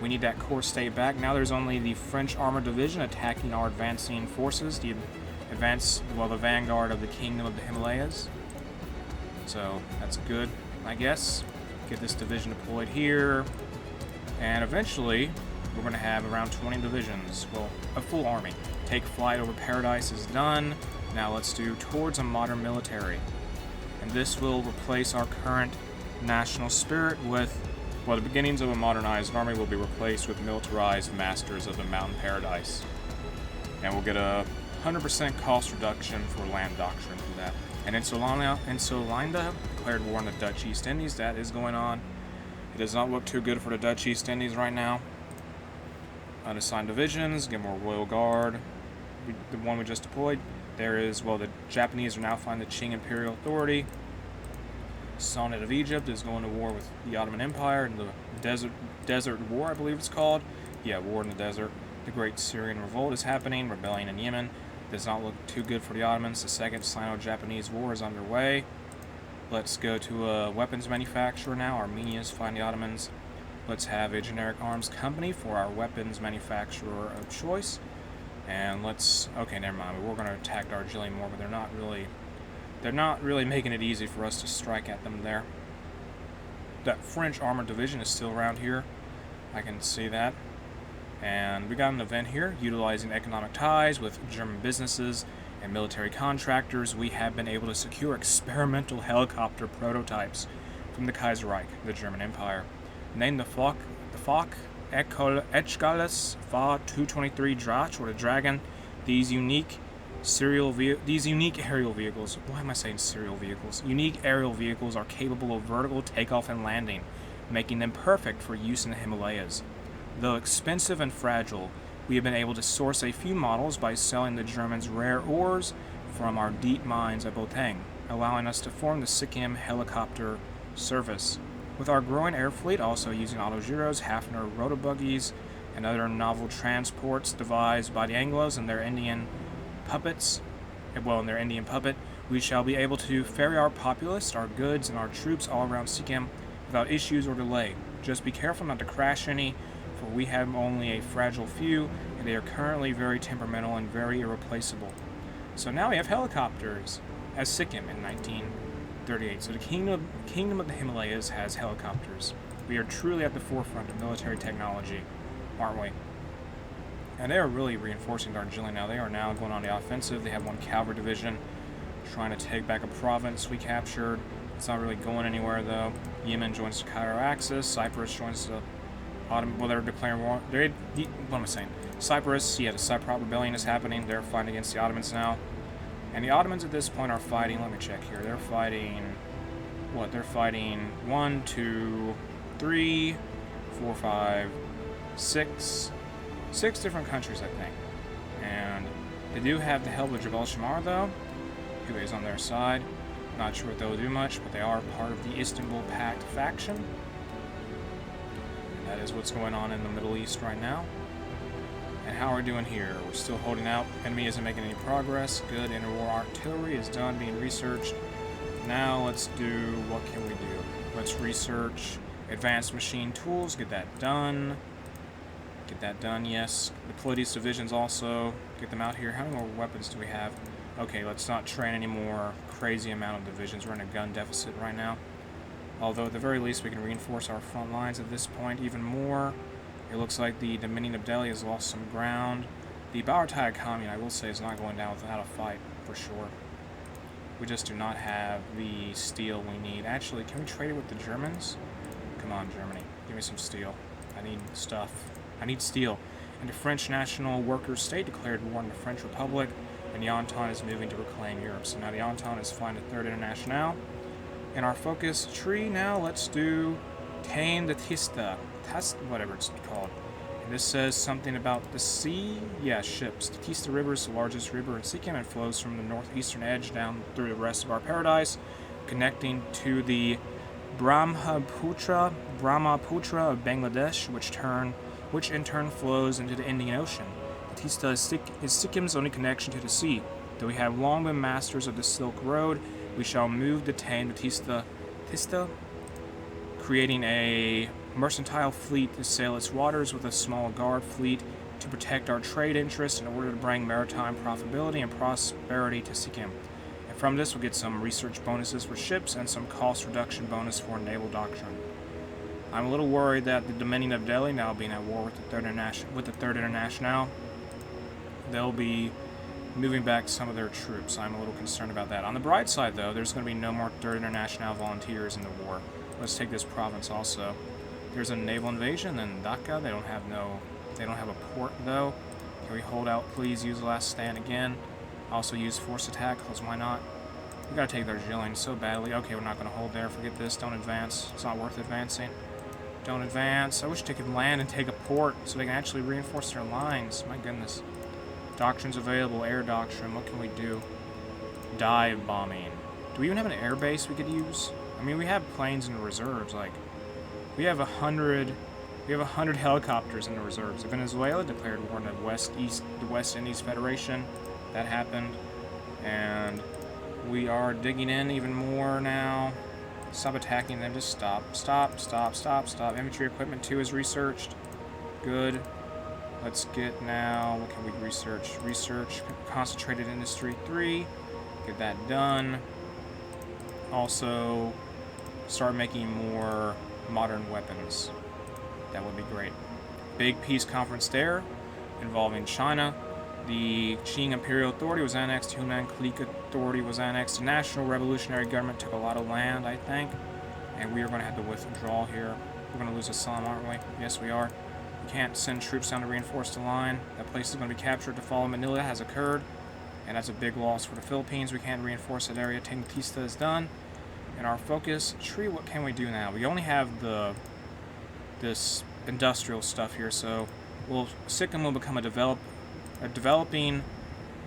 We need that core state back. Now there's only the French armored division attacking our advancing forces, the vanguard of the Kingdom of the Himalayas. So that's good, I guess. Get this division deployed here. And eventually, we're going to have around 20 divisions. Well, a full army. Take Flight Over Paradise is done. Now let's do Towards a Modern Military. And this will replace our current national spirit with, the beginnings of a modernized army will be replaced with militarized masters of the mountain paradise. And we'll get a 100% cost reduction for land doctrine for that. And Insulinda declared war on the Dutch East Indies. That is going on. It does not look too good for the Dutch East Indies right now. Unassigned divisions, get more Royal Guard. The one we just deployed. The Japanese are now fighting the Qing Imperial Authority. Sonnet of Egypt is going to war with the Ottoman Empire in the Desert War, I believe it's called. Yeah, War in the Desert. The Great Syrian Revolt is happening. Rebellion in Yemen does not look too good for the Ottomans. The Second Sino-Japanese War is underway. Let's go to a weapons manufacturer now. Armenia is fighting the Ottomans. Let's have a generic arms company for our weapons manufacturer of choice. And okay, never mind. We're going to attack Darjeeling more, but they're not really making it easy for us to strike at them there. That French armored division is still around here. I can see that. And we got an event here utilizing economic ties with German businesses and military contractors. We have been able to secure experimental helicopter prototypes from the Kaiserreich, the German Empire. Named the Fock Etchgales Fa 223 Drach, or the Dragon. These unique aerial vehicles. Why am I saying serial vehicles? Unique aerial vehicles are capable of vertical takeoff and landing, making them perfect for use in the Himalayas. Though expensive and fragile, we have been able to source a few models by selling the Germans rare ores from our deep mines at Bhutan, allowing us to form the Sikkim helicopter service. With our growing air fleet also using autogyros, Hafner rotobuggies, and other novel transports devised by the Anglos and their Indian puppet, we shall be able to ferry our populace, our goods, and our troops all around Sikkim without issues or delay. Just be careful not to crash any, for we have only a fragile few, and they are currently very temperamental and very irreplaceable. So now we have helicopters as Sikkim in 1938. So the Kingdom of the Himalayas has helicopters. We are truly at the forefront of military technology, aren't we? And they are really reinforcing Darjeeling now. They are now going on the offensive. They have one cavalry division trying to take back a province we captured. It's not really going anywhere, though. Yemen joins the Cairo Axis. Cyprus joins the Ottoman. Well, they're declaring war. What am I saying? Cyprus, yeah, the Cypriot rebellion is happening. They're fighting against the Ottomans now. And the Ottomans at this point are fighting. Let me check here. They're fighting. What? They're fighting 1, 2, 3, 4, 5, 6. 6 different countries, I think. And they do have the help of Jabal Shammar, though, who is on their side. Not sure if they'll do much, but they are part of the Istanbul Pact faction. And that is what's going on in the Middle East right now. And how are we doing here? We're still holding out. Enemy isn't making any progress. Good. Interwar artillery is done being researched. Now let's do, what can we do? Let's research advanced machine tools. Get that done. Get that done, yes. Deploy these divisions also. Get them out here. How many more weapons do we have? Okay, let's not train any more crazy amount of divisions. We're in a gun deficit right now. Although at the very least we can reinforce our front lines at this point even more. It looks like the Dominion of Delhi has lost some ground. The Bharatiya Commune, I will say, is not going down without a fight, for sure. We just do not have the steel we need. Actually, can we trade it with the Germans? Come on, Germany. Give me some steel. I need stuff. I need steel. And the French National Workers' State declared war on the French Republic, and the Entente is moving to reclaim Europe. So now the Entente is flying the Third Internationale. In our focus tree now, let's do Tame the Tista. Whatever it's called. And this says something about the sea. Yeah, ships. The Tista River is the largest river in Sikkim and flows from the northeastern edge down through the rest of our paradise, connecting to the Brahmaputra of Bangladesh, which in turn flows into the Indian Ocean. The Tista is Sikkim's only connection to the sea. Though we have long been masters of the Silk Road, we shall move to tame the Tista, creating a mercantile fleet to sail its waters with a small guard fleet to protect our trade interests in order to bring maritime profitability and prosperity to Sikkim. And from this we'll get some research bonuses for ships and some cost reduction bonus for naval doctrine. I'm a little worried that the Dominion of Delhi, now being at war with the Third Internationale, they'll be moving back some of their troops. I'm a little concerned about that. On the bright side, though, there's going to be no more Third Internationale volunteers in the war. Let's take this province also. There's a naval invasion in Dhaka. They don't have a port, though. Can we hold out, please? Use the last stand again. Also use force attack, because why not? We gotta take Darjeeling so badly. Okay, we're not gonna hold there. Forget this. Don't advance. It's not worth advancing. Don't advance. I wish they could land and take a port so they can actually reinforce their lines. My goodness. Doctrines available. Air doctrine. What can we do? Dive bombing. Do we even have an air base we could use? I mean, we have planes in the reserves. Like, we have 100 helicopters in the reserves. Venezuela declared war on the West Indies Federation. That happened. And we are digging in even more now. Stop attacking them. Just stop. Stop. Stop. Stop. Stop. Infantry equipment 2 is researched. Good. Let's get now. What can we research? Research concentrated industry 3. Get that done. Also, start making more modern weapons. That would be great. Big peace conference there involving China. The Qing Imperial Authority was annexed. Hunan Clique Authority was annexed. The National Revolutionary Government took a lot of land, I think. And we are going to have to withdraw here. We're going to lose Assam, aren't we? Yes, we are. We can't send troops down to reinforce the line. That place is going to be captured to follow Manila. That has occurred. And that's a big loss for the Philippines. We can't reinforce that area. Tengtista is done. And our focus tree, what can we do now? We only have this industrial stuff here, so Sikkim will become a developing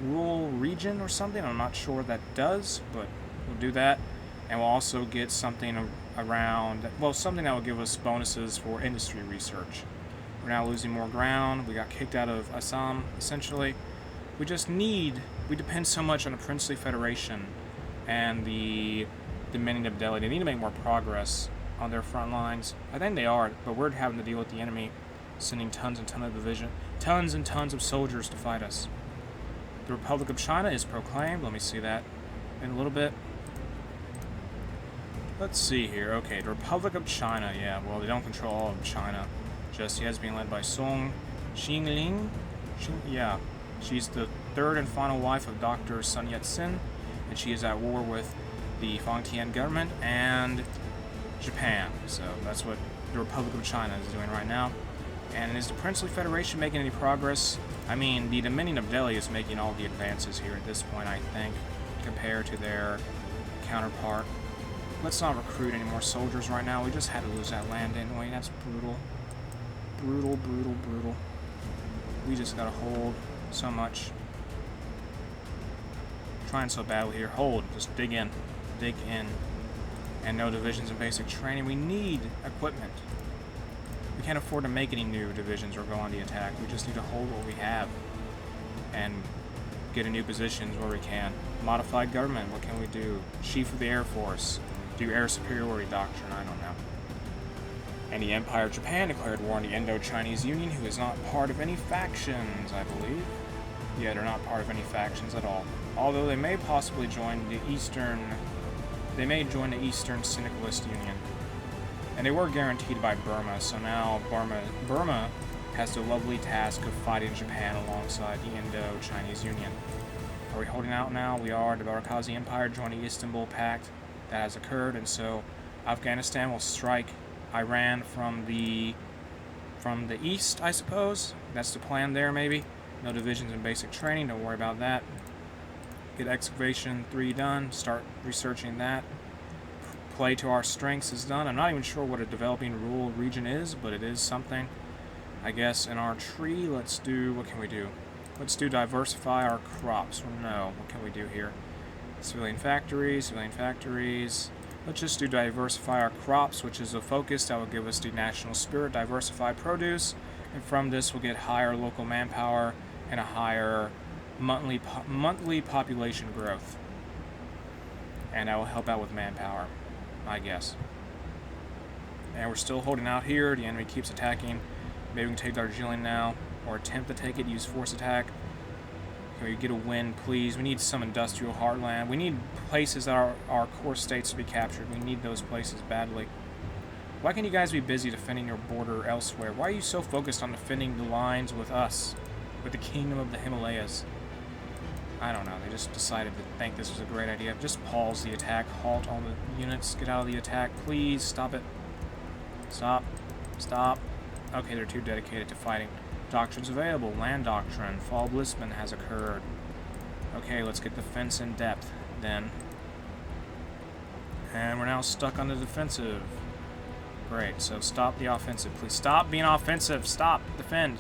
rural region or something. I'm not sure what that does, but we'll do that. And we'll also get something around, well, something that will give us bonuses for industry research. We're now losing more ground. We got kicked out of Assam, essentially. We depend so much on the Princely Federation and the Dominion of Delhi. They need to make more progress on their front lines. I think they are, but we're having to deal with the enemy sending tons and tons of soldiers to fight us. The Republic of China is proclaimed. Let me see that in a little bit. Let's see here. Okay, the Republic of China. Yeah, well, they don't control all of China just yet. It's being led by Song Xingling. Yeah, she's the third and final wife of Dr. Sun Yat-sen, and she is at war with the Fangtian government and Japan. So that's what the Republic of China is doing right now. And is the Princely Federation making any progress? I mean, the Dominion of Delhi is making all the advances here at this point, I think, compared to their counterpart. Let's not recruit any more soldiers right now. We just had to lose that land, didn't we? That's brutal. Brutal, brutal, brutal. We just gotta hold so much. Trying so badly here. Hold. Just dig in. Dig in. And no divisions in basic training. We need equipment. We can't afford to make any new divisions or go on the attack. We just need to hold what we have and get in new positions where we can. Modified government, what can we do? Chief of the Air Force. Do air superiority doctrine, I don't know. And the Empire of Japan declared war on the Indo-Chinese Union, who is not part of any factions, I believe. Yeah, they're not part of any factions at all. Although they may possibly join the Eastern Syndicalist Union. And they were guaranteed by Burma, so now Burma has the lovely task of fighting Japan alongside the Indo-Chinese Union. Are we holding out now? We are. The Bharatiya Empire joined the Istanbul Pact. That has occurred, and so Afghanistan will strike Iran from the east, I suppose. That's the plan there, maybe. No divisions in basic training, don't worry about that. Get Excavation 3 done, start researching that. Play to our strengths is done. I'm not even sure what a developing rural region is, but it is something. I guess in our tree, let's do, what can we do? Let's do diversify our crops. Well, no, what can we do here? Civilian factories. Let's just do diversify our crops, which is a focus that will give us the national spirit, diversify produce, and from this we'll get higher local manpower and a higher monthly population growth. And that will help out with manpower, I guess. And we're still holding out here. The enemy keeps attacking. Maybe we can take Darjeeling now, or attempt to take it, use force attack. Can we get a win, please? We need some industrial heartland. We need places that are our core states to be captured. We need those places badly. Why can't you guys be busy defending your border elsewhere? Why are you so focused on defending the lines with us? With the kingdom of the Himalayas? I don't know. They just decided to think this was a great idea. Just pause the attack. Halt all the units. Get out of the attack. Please, stop it. Stop. Stop. Okay, they're too dedicated to fighting. Doctrines available. Land doctrine. Fall of Lisbon has occurred. Okay, let's get defense in depth then. And we're now stuck on the defensive. Great, so stop the offensive. Please stop being offensive. Stop. Defend.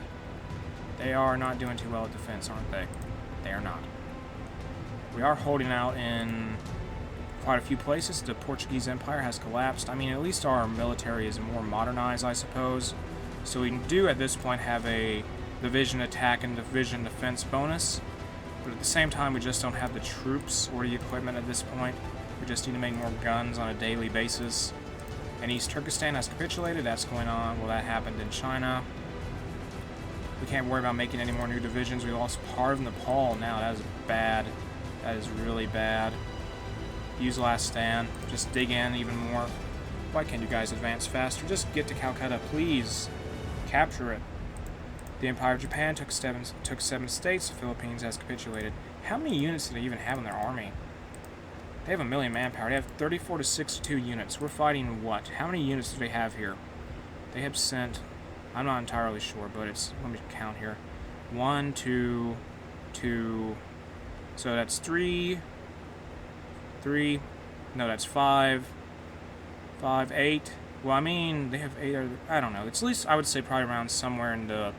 They are not doing too well at defense, aren't they? They are not. We are holding out in quite a few places. The Portuguese Empire has collapsed. I mean, at least our military is more modernized, I suppose. So we do, at this point, have a division attack and division defense bonus. But at the same time, we just don't have the troops or the equipment at this point. We just need to make more guns on a daily basis. And East Turkestan has capitulated. That's going on. Well, that happened in China. We can't worry about making any more new divisions. We lost part of Nepal now. That is bad. That is really bad. Use last stand. Just dig in even more. Why can't you guys advance faster? Just get to Calcutta, please. Capture it. The Empire of Japan took 7 states. The Philippines has capitulated. How many units do they even have in their army? They have 1 million manpower. They have 34 to 62 units. We're fighting what? How many units do they have here? They have sent... I'm not entirely sure, but it's... Let me count here. 1, 2, 2... So that's 3... 3... No, that's 5... 5, 8... Well, I mean, they have 8... I don't know. It's at least, I would say, probably around somewhere in the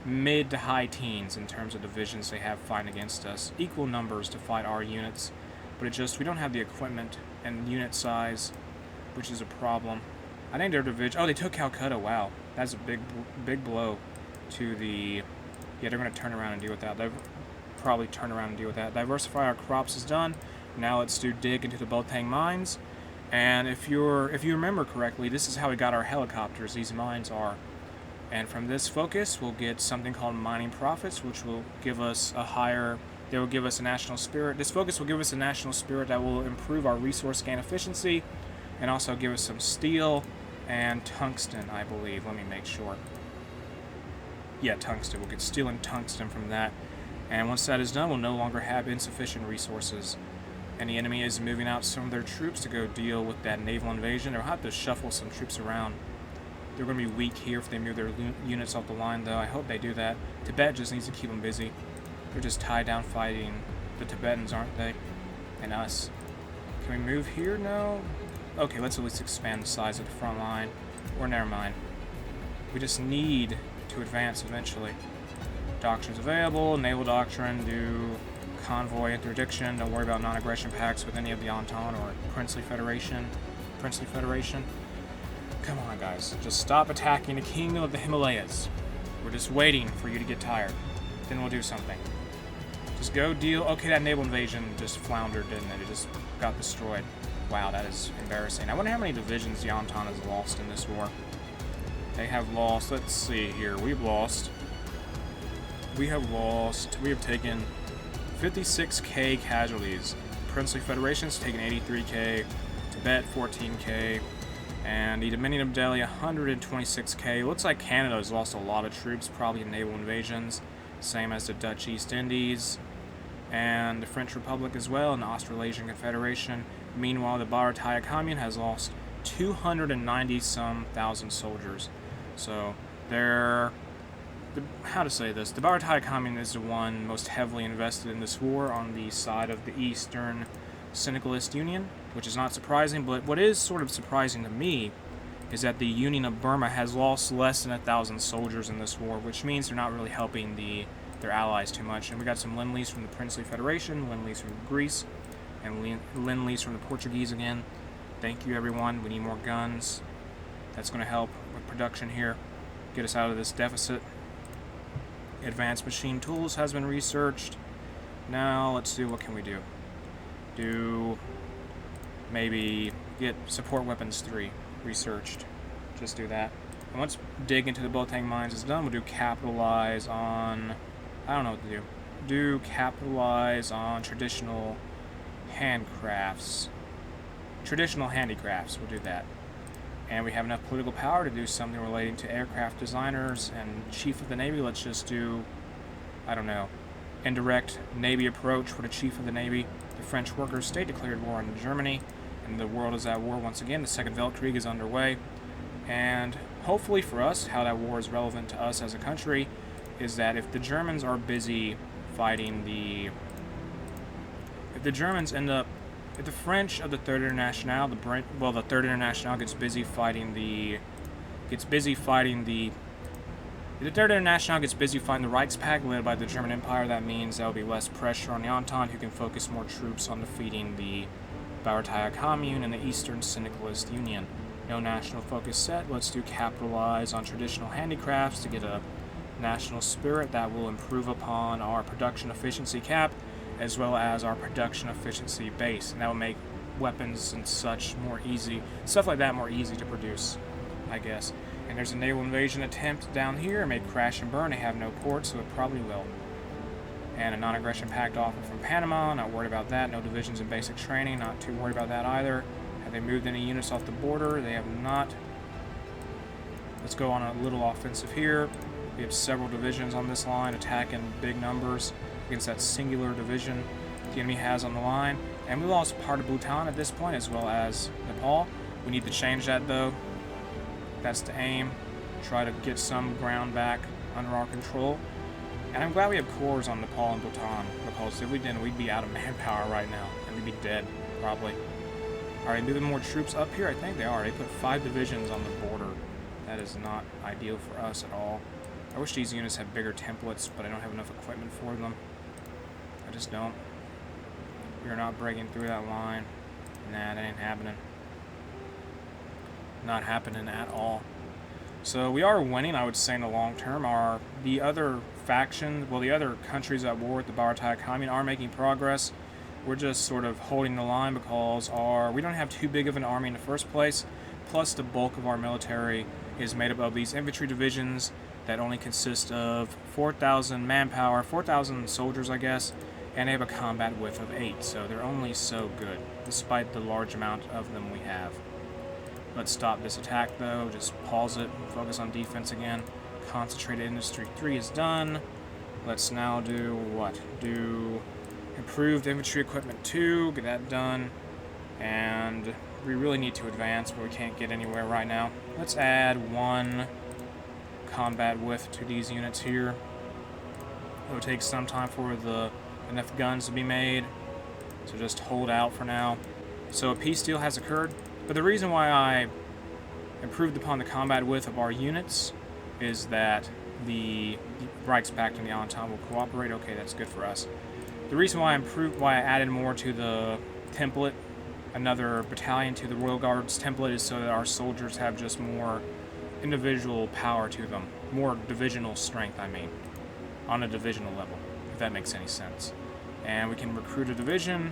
mid to high teens in terms of divisions they have fighting against us. Equal numbers to fight our units. But it just, we don't have the equipment and unit size, which is a problem. I think their division... Oh, they took Calcutta. Wow. That's a big blow to the... Yeah, they're going to turn around and deal with that. They'll probably turn around and deal with that. Diversify our crops is done. Now let's do dig into the Bhutan mines. And if you remember correctly, this is how we got our helicopters. These mines are. And from this focus, we'll get something called mining profits, which will give us a higher... They will give us a national spirit. This focus will give us a national spirit that will improve our resource gain efficiency and also give us some steel and tungsten, I believe. Let me make sure. Yeah, tungsten. We'll get steel and tungsten from that. And once that is done, we'll no longer have insufficient resources. And the enemy is moving out some of their troops to go deal with that naval invasion. They'll have to shuffle some troops around. They're going to be weak here if they move their units off the line, though. I hope they do that. Tibet just needs to keep them busy. They're just tied down fighting the Tibetans, aren't they? And us. Can we move here? No? Okay, let's at least expand the size of the front line. Or never mind. We just need to advance eventually. Doctrines available. Naval doctrine. Do convoy interdiction. Don't worry about non-aggression pacts with any of the Entente or Princely Federation. Come on, guys. Just stop attacking the Kingdom of the Himalayas. We're just waiting for you to get tired. Then we'll do something. Just go deal... Okay, that naval invasion just floundered, didn't it? It just got destroyed. Wow, that is embarrassing. I wonder how many divisions the Entente has lost in this war. They have lost... Let's see here. We have taken 56k casualties. Princely Federation's taken 83k. Tibet, 14k. And the Dominion of Delhi, 126k. Looks like Canada has lost a lot of troops, probably in naval invasions. Same as the Dutch East Indies. And the French Republic as well, and the Australasian Confederation. Meanwhile, the Bharatiya Commune has lost 290-some thousand soldiers. So, they're... How to say this? The Bharatiya Commune is the one most heavily invested in this war on the side of the Eastern Syndicalist Union, which is not surprising, but what is sort of surprising to me is that the Union of Burma has lost less than 1,000 soldiers in this war, which means they're not really helping their allies too much. And we got some Lend-Lease from the Princely Federation, Lend-Lease from Greece, and Lend-Lease from the Portuguese again. Thank you, everyone. We need more guns. That's going to help with production here, get us out of this deficit. Advanced machine tools has been researched. Now, let's see, what can we do? Maybe get support weapons 3 researched. Just do that. And once dig into the Bhutan mines is done, we'll do capitalize on... I don't know what to do. Do capitalize on traditional handicrafts. We'll do that. And we have enough political power to do something relating to aircraft designers and Chief of the Navy. Let's just do, I don't know, indirect Navy approach for the Chief of the Navy. The French workers' state declared war on Germany, and the world is at war once again. The Second Weltkrieg is underway. And hopefully for us, how that war is relevant to us as a country is that if the Germans are busy fighting the... If the Germans end up... If the French of the Third International, the Third International gets busy fighting the... If the Third International gets busy fighting the Reichspakt led by the German Empire, that means there will be less pressure on the Entente, who can focus more troops on defeating the Bharatiya Commune and the Eastern Syndicalist Union. No national focus set. Let's do capitalize on traditional handicrafts to get a national spirit that will improve upon our production efficiency cap as well as our production efficiency base, and that will make weapons and such more easy, stuff like that more easy to produce, I guess. And there's a naval invasion attempt down here. It may crash and burn. They have no port, so it probably will. And a non-aggression pact offer from Panama. Not worried about that. No divisions in basic training. Not too worried about that either. Have they moved any units off the border? They have not. Let's go on a little offensive here. We have several divisions on this line attacking big numbers against that singular division the enemy has on the line. And we lost part of Bhutan at this point, as well as Nepal. We need to change that, though. That's the aim. Try to get some ground back under our control. And I'm glad we have cores on Nepal and Bhutan, because if we didn't, we'd be out of manpower right now, and we'd be dead, probably. Alright, moving more troops up here. I think they are. They put 5 divisions on the border. That is not ideal for us at all. I wish these units had bigger templates, but I don't have enough equipment for them. I just don't. We are not breaking through that line. Nah, that ain't happening. Not happening at all. So we are winning, I would say, in the long term. The other factions, well, the other countries at war with the Bharatiya Commune are making progress. We're just sort of holding the line because we don't have too big of an army in the first place. Plus, the bulk of our military is made up of these infantry divisions that only consist of 4,000 manpower, 4,000 soldiers, I guess, and they have a combat width of 8, so they're only so good, despite the large amount of them we have. Let's stop this attack, though. Just pause it, focus on defense again. Concentrated Industry 3 is done. Let's now do what? Do improved infantry equipment 2, get that done. And we really need to advance, but we can't get anywhere right now. Let's add 1 combat width to these units here. It would take some time for enough guns to be made, so just hold out for now. So a peace deal has occurred, but the reason why I improved upon the combat width of our units is that the Reichspakt and the Entente will cooperate. Okay, that's good for us. The reason why I added more to the template, another battalion to the Royal Guards template, is so that our soldiers have just more individual power to them. More divisional strength, I mean. On a divisional level, if that makes any sense. And we can recruit a division.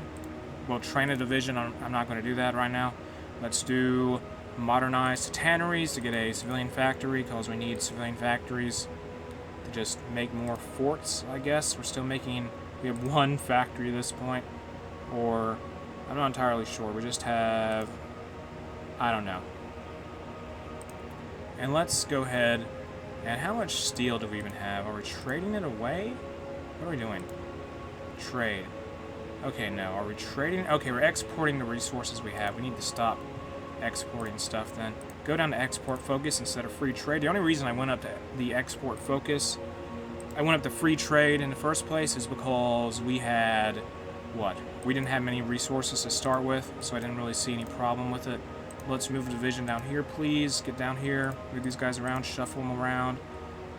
Well, train a division. I'm not going to do that right now. Let's do modernized tanneries to get a civilian factory, because we need civilian factories to just make more forts, I guess. We have 1 factory at this point. Or, I'm not entirely sure. We just have, I don't know. And let's go ahead, and how much steel do we even have? Are we trading it away? What are we doing? Trade. Okay, no. Are we trading? Okay, we're exporting the resources we have. We need to stop exporting stuff then. Go down to export focus instead of free trade. The only reason I went up to the export focus, I went up to free trade in the first place, is because we had, what? We didn't have many resources to start with, so I didn't really see any problem with it. Let's move the division down here, please. Get down here, move these guys around, shuffle them around,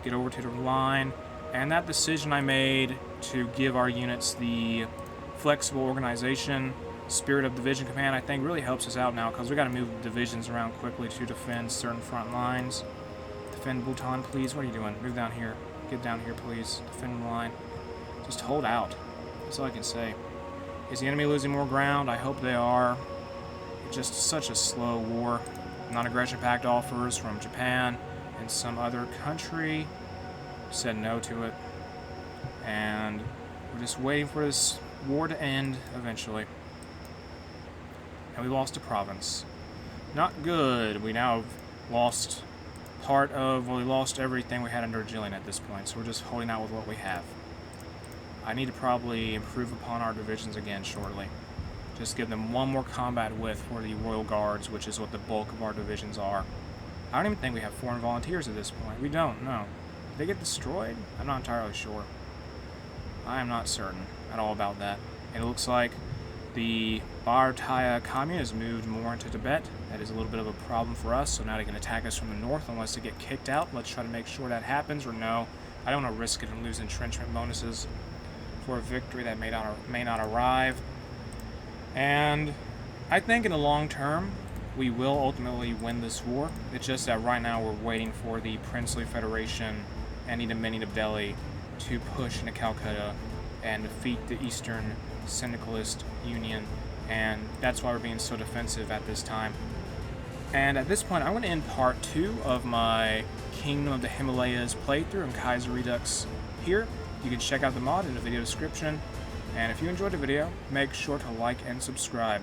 get over to the line. And that decision I made to give our units the flexible organization, spirit of division command, I think really helps us out now, because we got to move divisions around quickly to defend certain front lines. Defend Bhutan, please. What are you doing? Move down here. Get down here, please. Defend the line. Just hold out. That's all I can say. Is the enemy losing more ground? I hope they are. Just such a slow war. Non-aggression pact offers from Japan and some other country said no to it. And we're just waiting for this war to end eventually. And we lost a province. Not good. We now have lost we lost everything we had in Darjeeling at this point, so we're just holding out with what we have. I need to probably improve upon our divisions again shortly. Just give them 1 more combat width for the Royal Guards, which is what the bulk of our divisions are. I don't even think we have foreign volunteers at this point. We don't, no. Did they get destroyed? I'm not entirely sure. I am not certain at all about that. And it looks like the Bharatiya Commune has moved more into Tibet. That is a little bit of a problem for us, so now they can attack us from the north unless they get kicked out. Let's try to make sure that happens, or no. I don't want to risk it and lose entrenchment bonuses for a victory that may not arrive. And I think in the long term, we will ultimately win this war. It's just that right now we're waiting for the Princely Federation and the Mini of Delhi to push into Calcutta and defeat the Eastern Syndicalist Union, and that's why we're being so defensive at this time. And at this point, I'm going to end part 2 of my Kingdom of the Himalayas playthrough in Kaiserredux here. You can check out the mod in the video description. And if you enjoyed the video, make sure to like and subscribe.